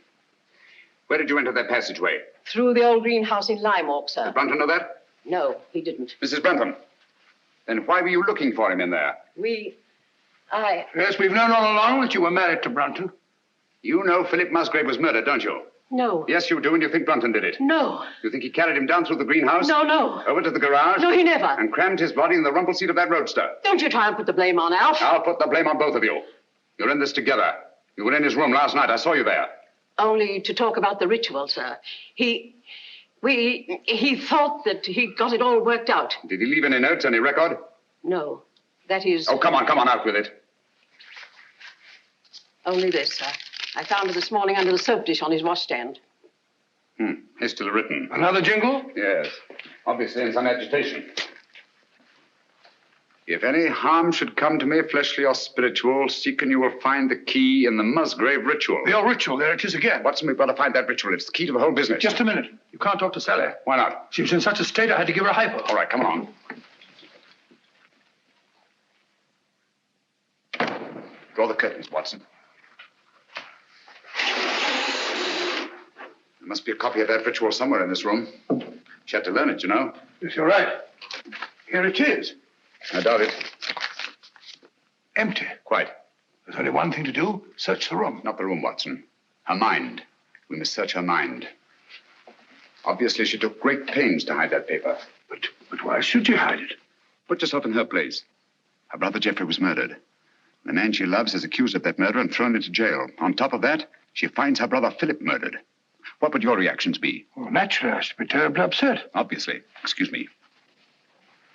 Where did you enter that passageway? Through the old greenhouse in Lime Walk, sir. Did Brunton know that? No, he didn't. Mrs. Brunton, then why were you looking for him in there? Yes, we've known all along that you were married to Brunton. You know Philip Musgrave was murdered, don't you? No. Yes, you do, and you think Brunton did it. No. You think he carried him down through the greenhouse? No. Over to the garage? No, he never. And crammed his body in the rumple seat of that roadster? Don't you try and put the blame on Alf. I'll put the blame on both of you. You're in this together. You were in his room last night. I saw you there. Only to talk about the ritual, sir. He thought that he got it all worked out. Did he leave any notes, any record? No. That is... Oh, come on, out with it. Only this, sir. I found it this morning under the soap dish on his washstand. Hastily written. Another jingle? Yes. Obviously in some agitation. If any harm should come to me, fleshly or spiritual, seek and you will find the key in the Musgrave ritual. The old ritual, there it is again. Watson, we've got to find that ritual. It's the key to the whole business. Just a minute. You can't talk to Sally. Why not? She was in such a state I had to give her a hypo. All right, come on. Draw the curtains, Watson. There must be a copy of that ritual somewhere in this room. She had to learn it, you know. Yes, you're right. Here it is. I doubt it. Empty. Quite. There's only one thing to do. Search the room. Not the room, Watson. Her mind. We must search her mind. Obviously, she took great pains to hide that paper. But why should you hide it? Put yourself in her place. Her brother Geoffrey was murdered. The man she loves is accused of that murder and thrown into jail. On top of that, she finds her brother Philip murdered. What would your reactions be? Well, naturally, I should be terribly upset. Obviously. Excuse me.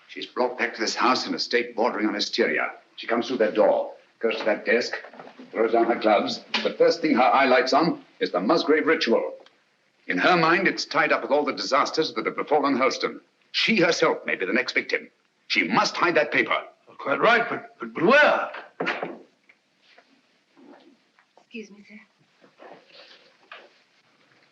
She's brought back to this house in a state bordering on hysteria. She comes through that door, goes to that desk, throws down her gloves. The first thing her eye lights on is the Musgrave ritual. In her mind, it's tied up with all the disasters that have befallen Hurlstone. She herself may be the next victim. She must hide that paper. Quite right, but where? Excuse me, sir.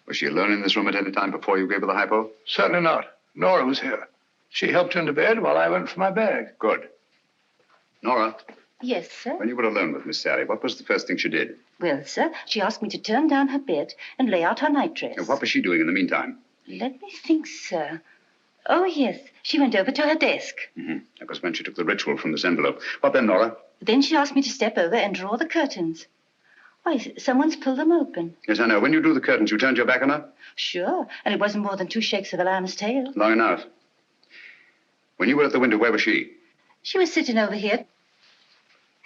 Was she alone in this room at any time before you gave her the hypo? Certainly not. Nora was here. She helped her into bed while I went for my bag. Good. Nora, Yes, sir. when you were alone with Miss Sally, what was the first thing she did? Well, sir, she asked me to turn down her bed and lay out her nightdress. And what was she doing in the meantime? Let me think, sir. Oh, yes. She went over to her desk. That was when she took the ritual from this envelope. What then, Nora? Then she asked me to step over and draw the curtains. Why, someone's pulled them open. Yes, I know. When you drew the curtains, you turned your back on her? Sure. And it wasn't more than 2 shakes of a lamb's tail. Long enough. When you were at the window, where was she? She was sitting over here.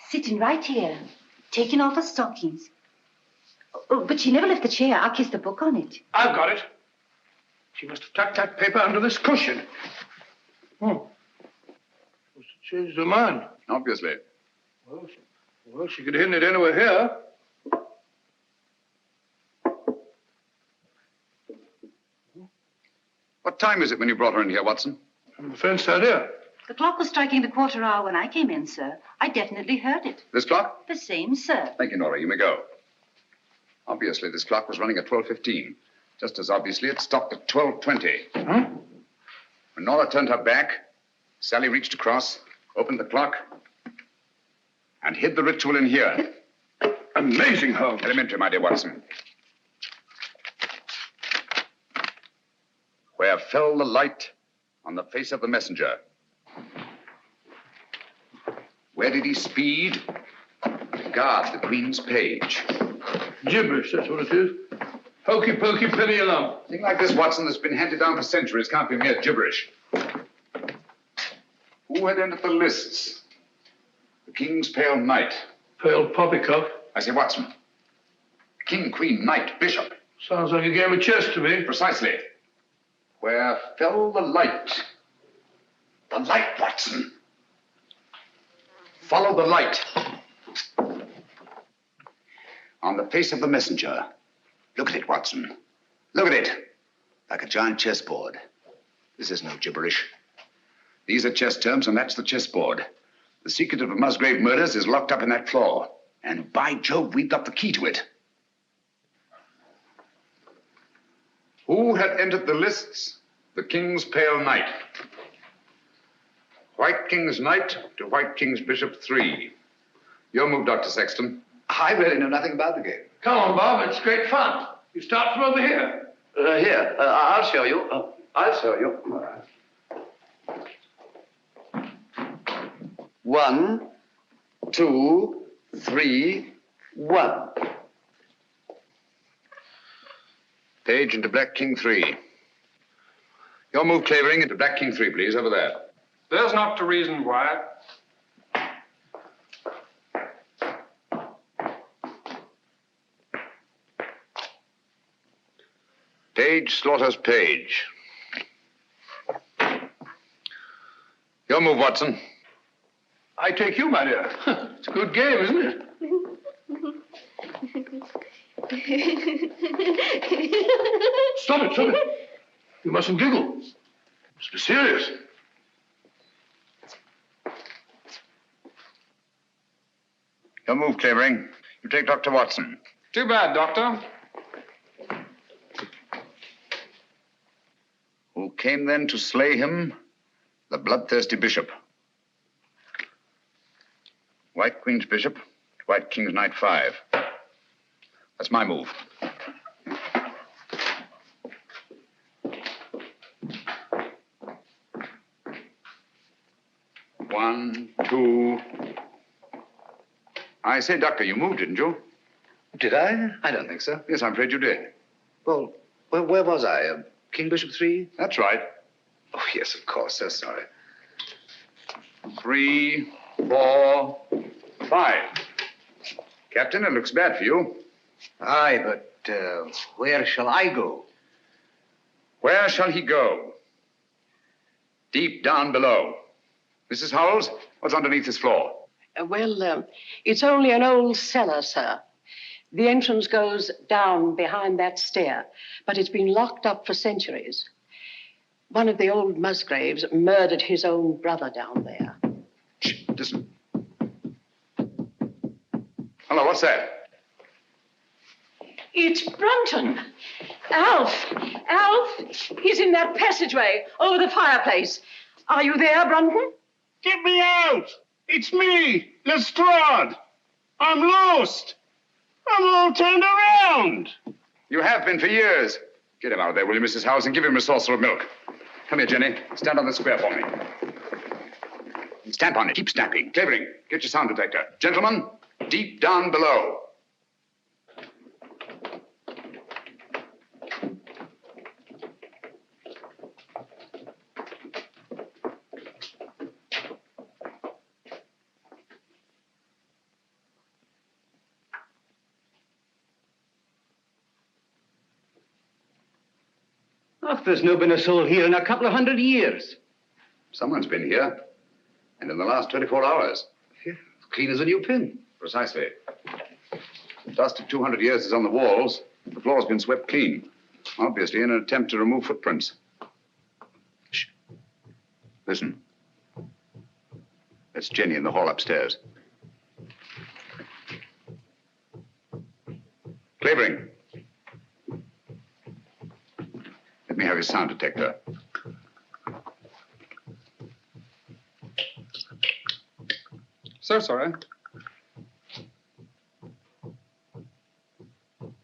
Sitting right here. Taking off her stockings. Oh, but she never left the chair. I kissed the book on it. I've got it. She must have tucked that paper under this cushion. Oh. Must have changed her mind. Obviously. Well, she could have hidden it anywhere here. What time is it when you brought her in here, Watson? I'm the fence out here. The clock was striking the 1/4 when I came in, sir. I definitely heard it. This clock? The same, sir. Thank you, Nora. You may go. Obviously, this clock was running at 12:15. Just as obviously, it stopped at 12:20. When Nora turned her back, Sally reached across, opened the clock, and hid the ritual in here. Amazing, Holmes. Elementary, my dear Watson. Where fell the light on the face of the messenger? Where did he speed to guard the Queen's page? Gibberish, that's what it is. Hokey pokey penny a lump. A thing like this, Watson, that's been handed down for centuries can't be mere gibberish. Who had entered the lists? The King's Pale Knight. Pale poppycock. I say, Watson. King, Queen, Knight, Bishop. Sounds like a game of chess to me. Precisely. Where fell the light? The light, Watson. Follow the light. On the face of the messenger. Look at it, Watson. Look at it. Like a giant chessboard. This is no gibberish. These are chess terms, and that's the chessboard. The secret of the Musgrave murders is locked up in that claw. And by Jove, we've got the key to it. Who had entered the lists? The King's Pale Knight. White King's Knight to White King's Bishop 3. Your move, Dr. Sexton. I really know nothing about the game. Come on, Bob. It's great fun. You start from over here. Here, I'll show you. I'll show you. 1, 2, 3, 1. Page into Black King 3. Your move, Clavering, into Black King 3, please, over there. There's not to reason why. Page slaughters Page. Your move, Watson. I take you, my dear. It's a good game, isn't it? Stop it, stop it. You mustn't giggle. You must be serious. Your move, Clavering. You take Dr. Watson. Too bad, Doctor. Who came then to slay him? The bloodthirsty bishop. White Queen's Bishop, White King's Knight 5. That's my move. One, two. I say, Doctor, you moved, didn't you? Did I? I don't think so. Yes, I'm afraid you did. Well, where was I? King Bishop 3? That's right. Oh, yes, of course. So sorry. 3, 4, 5. Captain, it looks bad for you. Aye, but where shall I go? Where shall he go? Deep down below. Mrs. Howells, what's underneath this floor? It's only an old cellar, sir. The entrance goes down behind that stair, but it's been locked up for centuries. One of the old Musgraves murdered his own brother down there. Shh, listen. Hello, what's that? It's Brunton. Alf! He's in that passageway over the fireplace. Are you there, Brunton? Get me out! It's me, Lestrade. I'm lost. I'm all turned around. You have been for years. Get him out of there, will you, Mrs. Howells, and give him a saucer of milk. Come here, Jenny. Stand on the square for me. Stamp on it. Keep stamping. Clavering, get your sound detector. Gentlemen, deep down below. There's no been a soul here in a couple of 100 years. Someone's been here. And in the last 24 hours. Clean as a new pin. Precisely. The dust of 200 years is on the walls. The floor's been swept clean. Obviously in an attempt to remove footprints. Shh. Listen. That's Jenny in the hall upstairs. Clavering. Let me have his sound detector. So sorry. You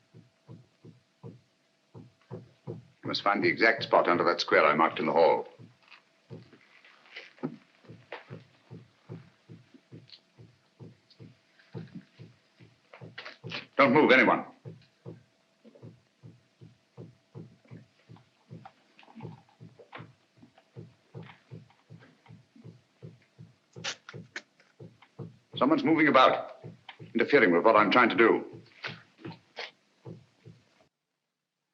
must find the exact spot under that square I marked in the hall. Don't move, anyone. Someone's moving about, interfering with what I'm trying to do.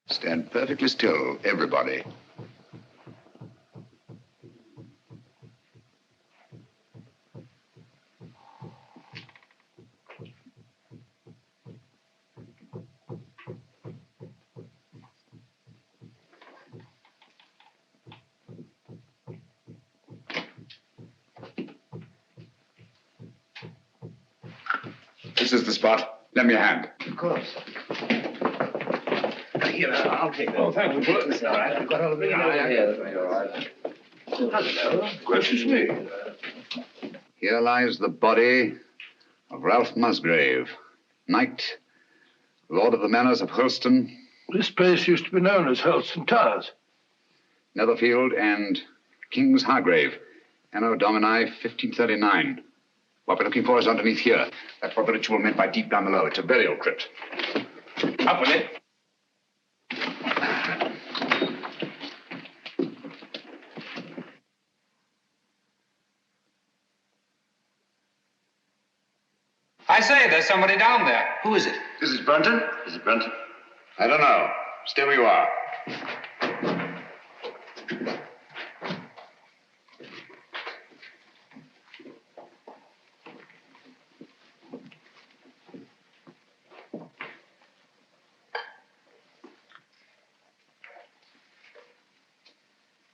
Stand perfectly still, everybody. This is the spot. Lend me a hand. Of course. Here, I'll take that. Oh, thank you. It's all right. I've got all of it. All right. Hello. Gracious me. Here lies the body of Ralph Musgrave, knight, lord of the manors of Holston. This place used to be known as Holston Towers. Netherfield and King's Hargrave, Anno Domini 1539. What we're looking for is underneath here. That's what the ritual meant by deep down below. It's a burial crypt. Up with it. I say, there's somebody down there. Who is it? This is Brunton? Is it Brunton? I don't know. Stay where you are.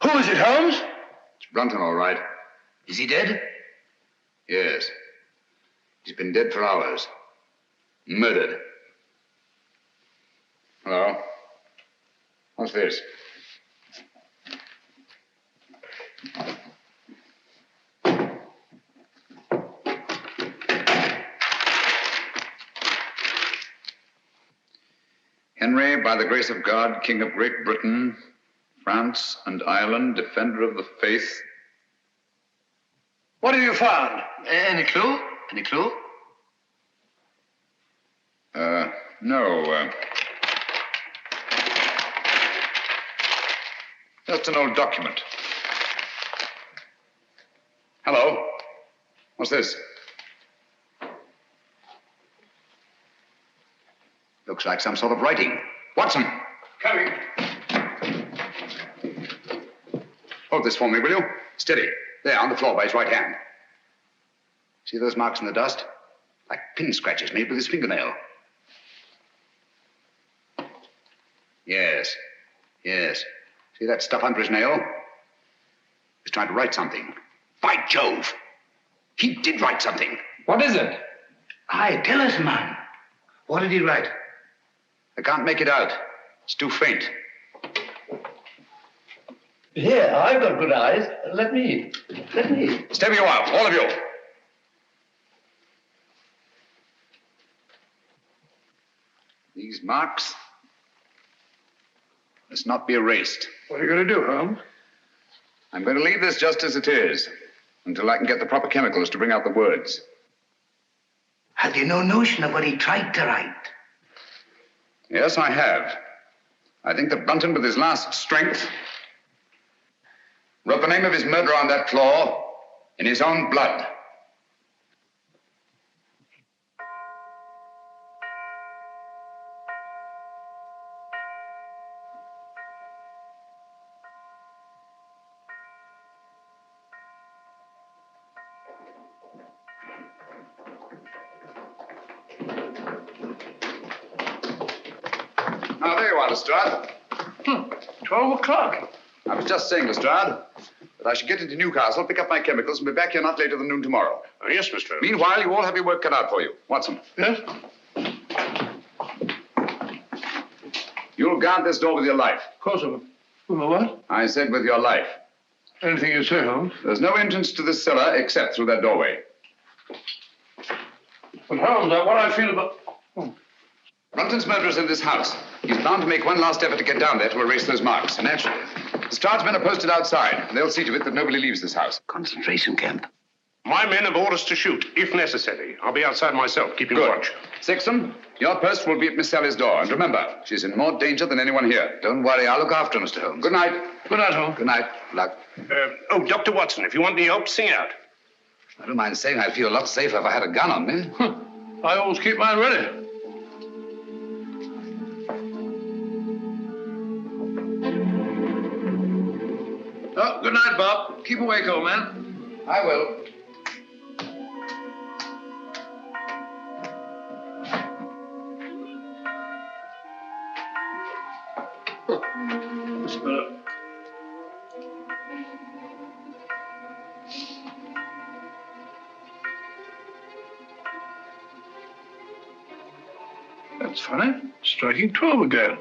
Who is it, Holmes? It's Brunton, all right. Is he dead? Yes. He's been dead for hours. Murdered. Hello. What's this? Henry, by the grace of God, King of Great Britain, France and Ireland, defender of the faith. What have you found? Any clue? Any clue? No. Just an old document. Hello. What's this? Looks like some sort of writing. Watson! Coming. Hold this for me, will you? Steady. There, on the floor by his right hand. See those marks in the dust? Like pin scratches made with his fingernail. Yes. Yes. See that stuff under his nail? He's trying to write something. By Jove! He did write something. What is it? Aye, tell us, man. What did he write? I can't make it out. It's too faint. Here, I've got good eyes. Let me. Stay where you are, all of you. These marks must not be erased. What are you going to do, Holmes? I'm going to leave this just as it is until I can get the proper chemicals to bring out the words. Have you no notion of what he tried to write? Yes, I have. I think that Brunton, with his last strength, wrote the name of his murderer on that floor in his own blood. Now, there you are, Lestrade. 12 o'clock. I was just saying, Lestrade, that I should get into Newcastle, pick up my chemicals, and be back here not later than noon tomorrow. Yes, Mr. Holmes. Meanwhile, you all have your work cut out for you. Watson. Yes? You'll guard this door with your life. Of course, with my what? I said with your life. Anything you say, Holmes. There's no entrance to this cellar except through that doorway. But Holmes, what I feel about... Brunton's murderer's in this house. He's bound to make one last effort to get down there to erase those marks. Naturally. Lestrade's men are posted outside. They'll see to it that nobody leaves this house. Concentration camp. My men have orders to shoot, if necessary. I'll be outside myself, keeping Good. watch. Sexton, your post will be at Miss Sally's door. And remember, she's in more danger than anyone here. Don't worry, I'll look after her, Mr. Holmes. Good night. Good night, Holmes. Good night. Luck. Oh, Dr. Watson, if you want any help, sing out. I don't mind saying I'd feel a lot safer if I had a gun on me. I always keep mine ready. Oh, good night, Bob. Keep awake, old man. I will. That's better. That's funny. Striking 12 again.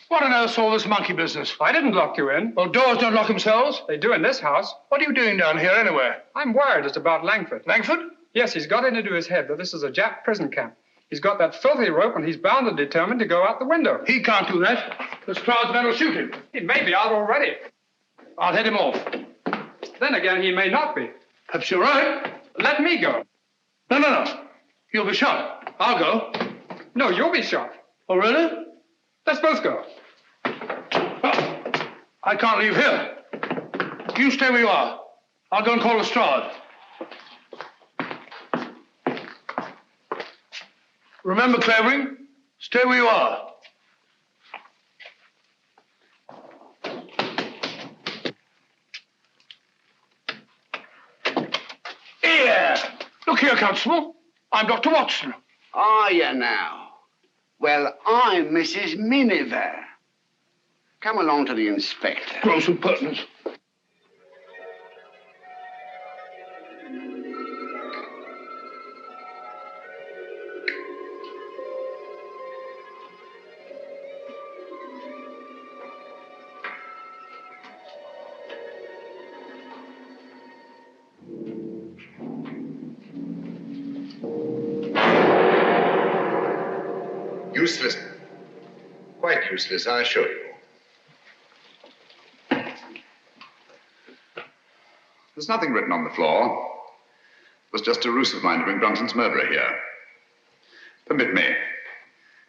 What on earth's all this monkey business? I didn't lock you in. Well, doors don't lock themselves. They do in this house. What are you doing down here anyway? I'm worried it's about Langford. Langford? Yes, he's got it into his head that this is a Jap prison camp. He's got that filthy rope and he's bound and determined to go out the window. He can't do that. The crowd's men will shoot him. He may be out already. I'll head him off. Then again, he may not be. Perhaps you're right. Let me go. No. You'll be shot. I'll go. No, you'll be shot. Oh, really? Let's both go. I can't leave here. You stay where you are. I'll go and call Lestrade. Remember, Clavering, stay where you are. Here! Look here, Constable. I'm Dr. Watson. Are you now? Well, I'm Mrs. Miniver. Come along to the inspector. Gross impertinence. Useless. Quite useless, I assure you. There's nothing written on the floor. It was just a ruse of mine to bring Brunton's murderer here. Permit me.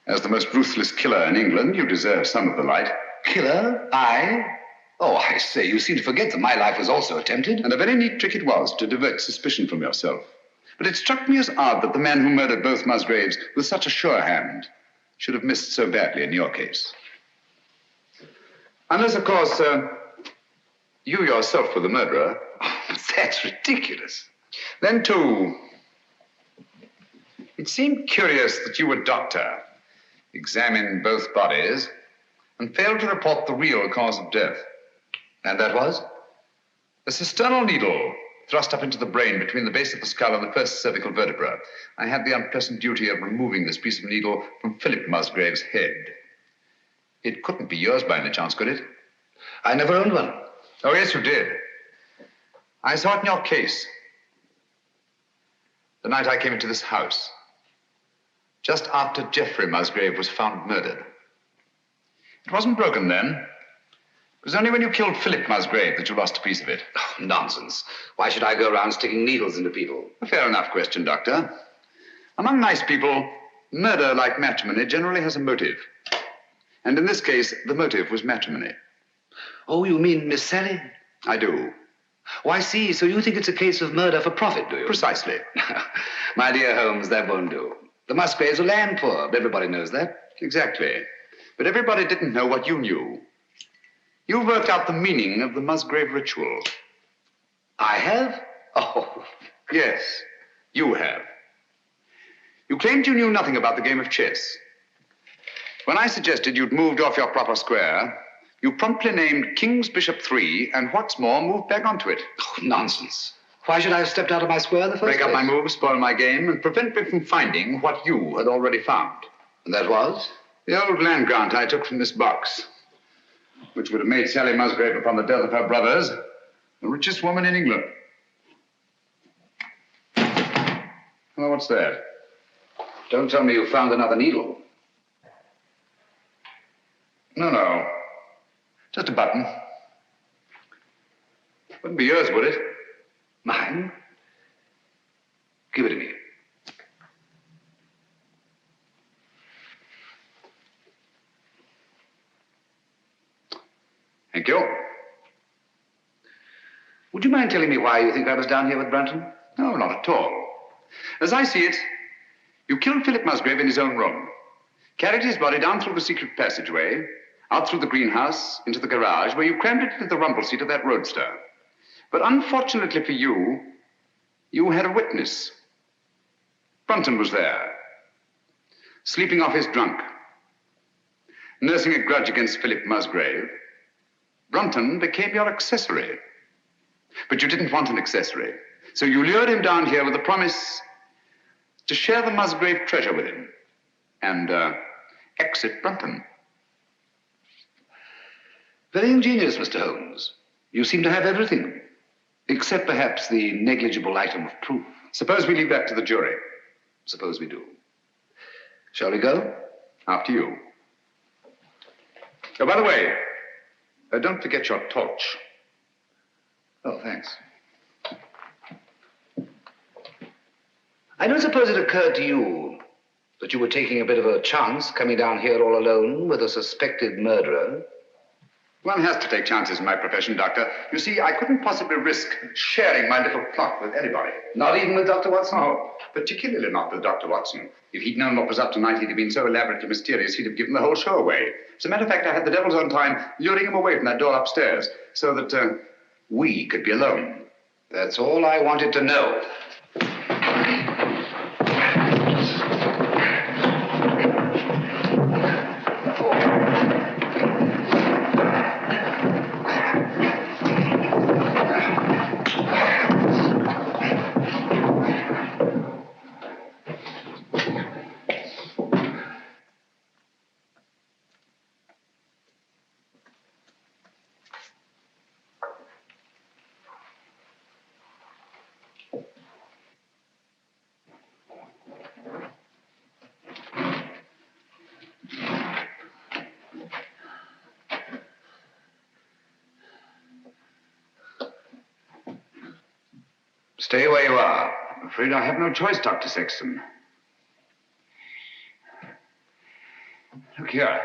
As the most ruthless killer in England, you deserve some of the light. Killer? I? Oh, I say, you seem to forget that my life was also attempted. And a very neat trick it was to divert suspicion from yourself. But it struck me as odd that the man who murdered both Musgraves with such a sure hand should have missed so badly in your case. Unless, of course, you yourself were the murderer. Oh, that's ridiculous. Then, too, it seemed curious that you, a doctor, examined both bodies and failed to report the real cause of death. And that was? A cisternal needle thrust up into the brain between the base of the skull and the first cervical vertebra. I had the unpleasant duty of removing this piece of needle from Philip Musgrave's head. It couldn't be yours by any chance, could it? I never owned one. Oh, yes, you did. I saw it in your case. The night I came into this house. Just after Geoffrey Musgrave was found murdered. It wasn't broken then. It was only when you killed Philip Musgrave that you lost a piece of it. Oh, nonsense. Why should I go around sticking needles into people? A fair enough question, Doctor. Among nice people, murder, like matrimony, generally has a motive. And in this case, the motive was matrimony. Oh, you mean Miss Sally? I do. Oh, I see. So you think it's a case of murder for profit, do you? Precisely. My dear Holmes, that won't do. The Musgraves are land poor, but everybody knows that. Exactly. But everybody didn't know what you knew. You worked out the meaning of the Musgrave ritual. I have? Oh. Yes, you have. You claimed you knew nothing about the game of chess. When I suggested you'd moved off your proper square, you promptly named King's Bishop 3, and what's more, moved back onto it. Oh, nonsense. Why should I have stepped out of my square in the first place? Break up my move, spoil my game, and prevent me from finding what you had already found. And that was? The old land grant I took from this box, which would have made Sally Musgrave, upon the death of her brothers, the richest woman in England. Well, what's that? Don't tell me you found another needle. No. Just a button. Wouldn't be yours, would it? Mine? Give it to me. Thank you. Would you mind telling me why you think I was down here with Brunton? No, not at all. As I see it, you killed Philip Musgrave in his own room, carried his body down through the secret passageway, out through the greenhouse, into the garage, where you crammed it into the rumble seat of that roadster. But unfortunately for you, you had a witness. Brunton was there, sleeping off his drunk, nursing a grudge against Philip Musgrave. Brunton became your accessory. But you didn't want an accessory, so you lured him down here with the promise to share the Musgrave treasure with him and exit Brunton. Very ingenious, Mr. Holmes. You seem to have everything, except perhaps the negligible item of proof. Suppose we leave that to the jury. Suppose we do. Shall we go? After you. Oh, by the way, don't forget your torch. Oh, thanks. I don't suppose it occurred to you that you were taking a bit of a chance coming down here all alone with a suspected murderer. One has to take chances in my profession, Doctor. You see, I couldn't possibly risk sharing my little plot with anybody. Not even with Dr. Watson? No, particularly not with Dr. Watson. If he'd known what was up tonight, he'd have been so elaborately mysterious, he'd have given the whole show away. As a matter of fact, I had the devil's own time luring him away from that door upstairs so that we could be alone. That's all I wanted to know. Stay where you are. I'm afraid I have no choice, Dr. Sexton. Look here.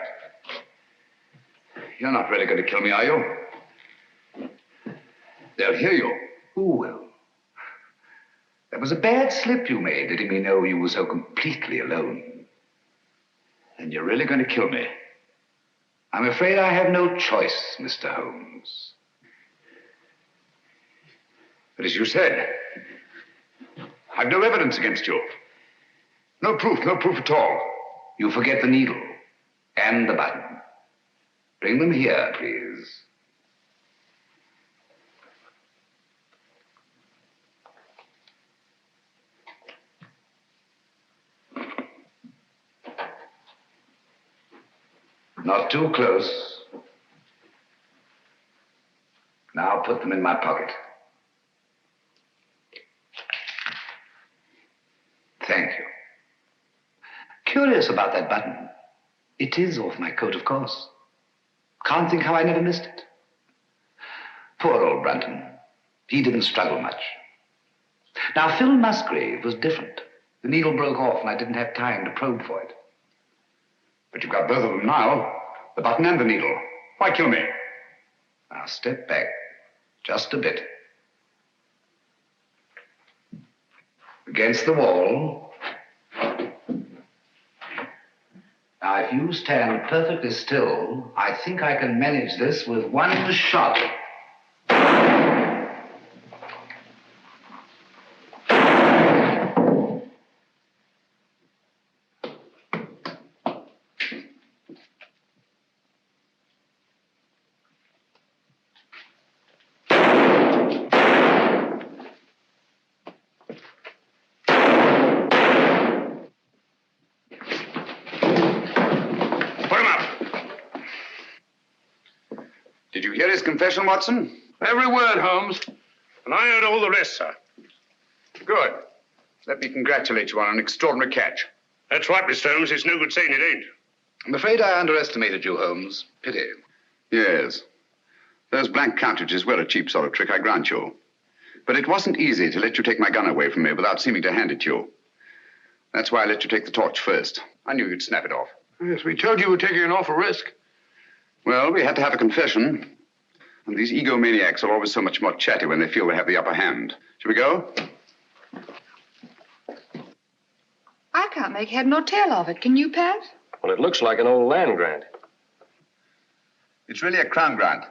You're not really going to kill me, are you? They'll hear you. Who will? That was a bad slip you made, letting me know you were so completely alone. And you're really going to kill me. I'm afraid I have no choice, Mr. Holmes. But as you said, I've no evidence against you. No proof at all. You forget the needle and the button. Bring them here, please. Not too close. Now put them in my pocket. Thank you. Curious about that button. It is off my coat, of course. Can't think how I never missed it. Poor old Brunton. He didn't struggle much. Now, Phil Musgrave was different. The needle broke off and I didn't have time to probe for it. But you've got both of them now. The button and the needle. Why kill me? Now step back. Just a bit. Against the wall. Now, if you stand perfectly still, I think I can manage this with one shot. Did you hear his confession, Watson? Every word, Holmes. And I heard all the rest, sir. Good. Let me congratulate you on an extraordinary catch. That's right, Mr. Holmes. It's no good saying it ain't. I'm afraid I underestimated you, Holmes. Pity. Yes. Those blank cartridges were a cheap sort of trick, I grant you. But it wasn't easy to let you take my gun away from me without seeming to hand it to you. That's why I let you take the torch first. I knew you'd snap it off. Yes, we told you we were taking an awful risk. Well, we had to have a confession. And these egomaniacs are always so much more chatty when they feel they have the upper hand. Shall we go? I can't make head nor tail of it. Can you, Pat? Well, it looks like an old land grant. It's really a crown grant.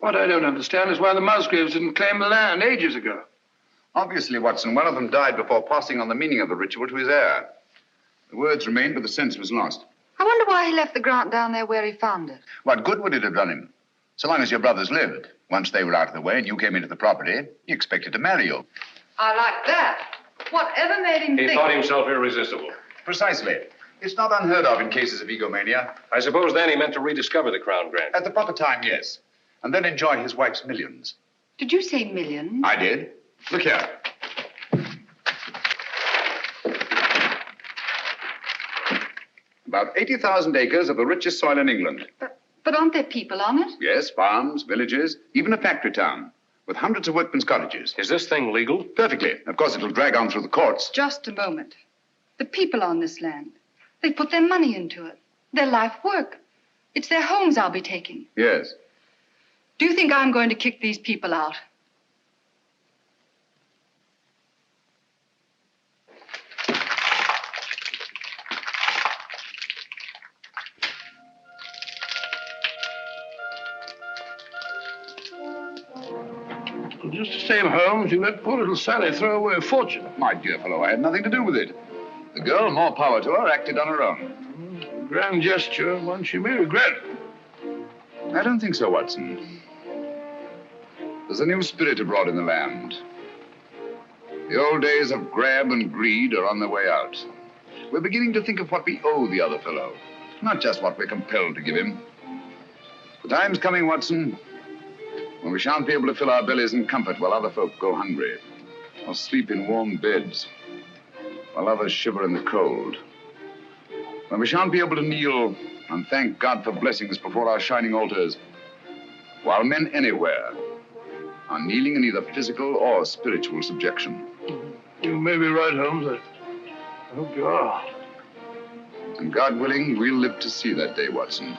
What I don't understand is why the Musgraves didn't claim the land ages ago. Obviously, Watson, one of them died before passing on the meaning of the ritual to his heir. The words remained, but the sense was lost. I wonder why he left the grant down there where he found it. What good would it have done him? So long as your brothers lived. Once they were out of the way and you came into the property, he expected to marry you. I like that. Whatever made him He think... thought himself irresistible. Precisely. It's not unheard of in cases of egomania. I suppose then he meant to rediscover the crown grant. At the proper time, yes. And then enjoy his wife's millions. Did you say millions? I did. Look here. About 80,000 acres of the richest soil in England. But aren't there people on it? Yes, farms, villages, even a factory town, with hundreds of workmen's cottages. Is this thing legal? Perfectly. Of course, it'll drag on through the courts. Just a moment. The people on this land, they put their money into it, their life work. It's their homes I'll be taking. Yes. Do you think I'm going to kick these people out? Just the same, Holmes, you let poor little Sally throw away a fortune. My dear fellow, I had nothing to do with it. The girl, more power to her, acted on her own. Grand gesture, one she may regret. I don't think so, Watson. There's a new spirit abroad in the land. The old days of grab and greed are on their way out. We're beginning to think of what we owe the other fellow, not just what we're compelled to give him. The time's coming, Watson, when we shan't be able to fill our bellies in comfort while other folk go hungry, or sleep in warm beds while others shiver in the cold. When we shan't be able to kneel and thank God for blessings before our shining altars, while men anywhere are kneeling in either physical or spiritual subjection. You may be right, Holmes. I hope you are. And God willing, we'll live to see that day, Watson.